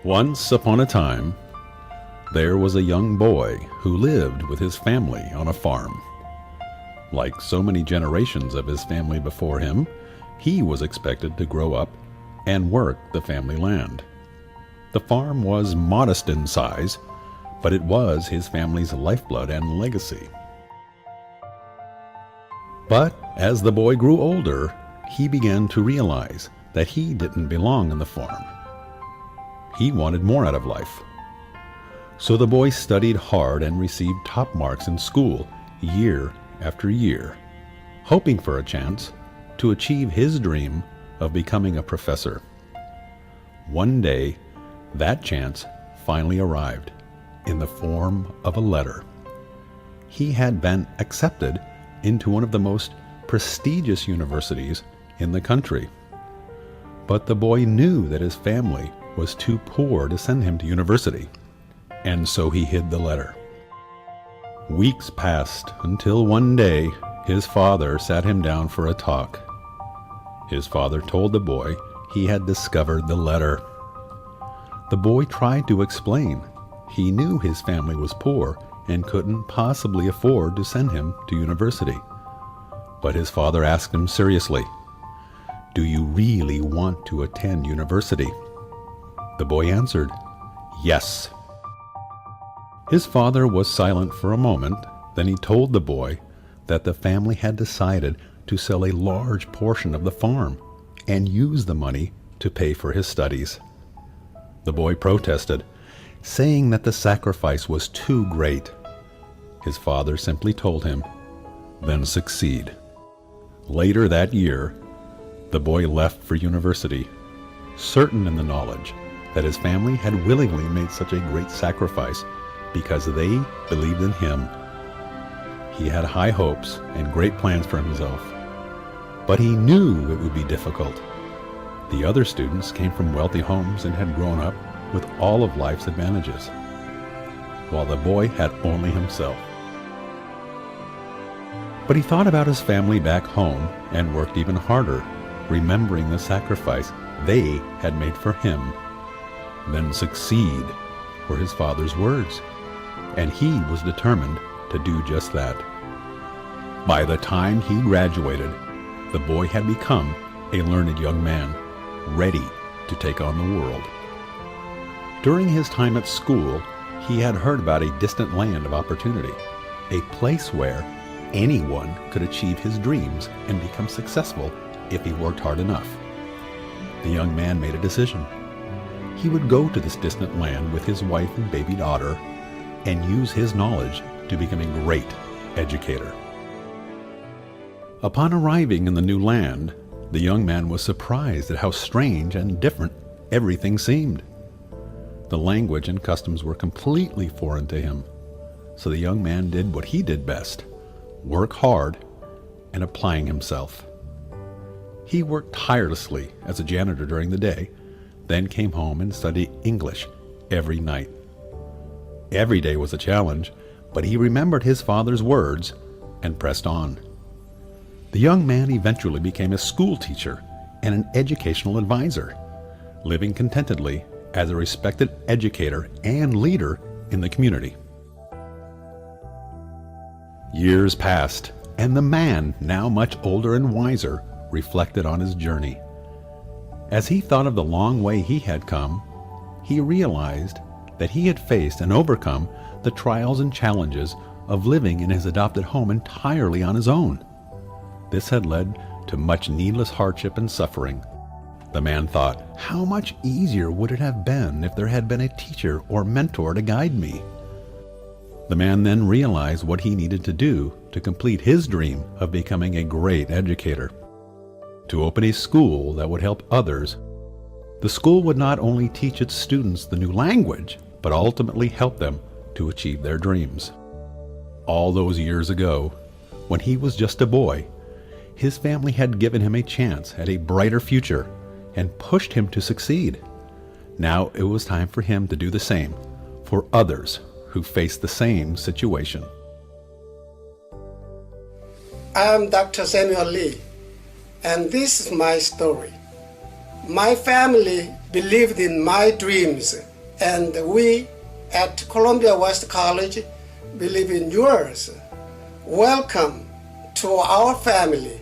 Once upon a time, there was a young boy who lived with his family on a farm. Like so many generations of his family before him, he was expected to grow up and work the family land. The farm was modest in size, but it was his family's lifeblood and legacy. But as the boy grew older, he began to realize that he didn't belong in the farm. He wanted more out of life. So the boy studied hard and received top marks in school year after year, hoping for a chance to achieve his dream of becoming a professor. One day, that chance finally arrived in the form of a letter. He had been accepted into one of the most prestigious universities in the country. But the boy knew that his family was too poor to send him to university, and so he hid the letter. Weeks passed until one day his father sat him down for a talk. His father told the boy he had discovered the letter. The boy tried to explain. He knew his family was poor and couldn't possibly afford to send him to university. But his father asked him seriously, "Do you really want to attend university?" The boy answered, "Yes." His father was silent for a moment. Then he told the boy that the family had decided to sell a large portion of the farm and use the money to pay for his studies. The boy protested, saying that the sacrifice was too great. His father simply told him, "Then succeed." Later that year, the boy left for university, certain in the knowledge that his family had willingly made such a great sacrifice because they believed in him. He had high hopes and great plans for himself, but he knew it would be difficult. The other students came from wealthy homes and had grown up with all of life's advantages, while the boy had only himself. But he thought about his family back home and worked even harder, remembering the sacrifice they had made for him. "Then succeed," were his father's words, and he was determined to do just that. By the time he graduated, the boy had become a learned young man, ready to take on the world. During his time at school, he had heard about a distant land of opportunity, a place where anyone could achieve his dreams and become successful if he worked hard enough. The young man made a decision. He would go to this distant land with his wife and baby daughter and use his knowledge to become a great educator. Upon arriving in the new land, the young man was surprised at how strange and different everything seemed. The language and customs were completely foreign to him, so the young man did what he did best: work hard and applying himself. He worked tirelessly as a janitor during the day, then came home and studied English every night. Every day was a challenge, but he remembered his father's words and pressed on. The young man eventually became a school teacher and an educational advisor, living contentedly as a respected educator and leader in the community. Years passed, and the man, now much older and wiser, reflected on his journey. As he thought of the long way he had come, he realized that he had faced and overcome the trials and challenges of living in his adopted home entirely on his own. This had led to much needless hardship and suffering. The man thought, how much easier would it have been if there had been a teacher or mentor to guide me? The man then realized what he needed to do to complete his dream of becoming a great educator. To open a school that would help others. The school would not only teach its students the new language, but ultimately help them to achieve their dreams. All those years ago, when he was just a boy, his family had given him a chance at a brighter future and pushed him to succeed. Now it was time for him to do the same for others who faced the same situation. I am Dr. Samuel Lee, and this is my story. My family believed in my dreams, and we at Columbia West College believe in yours. Welcome to our family.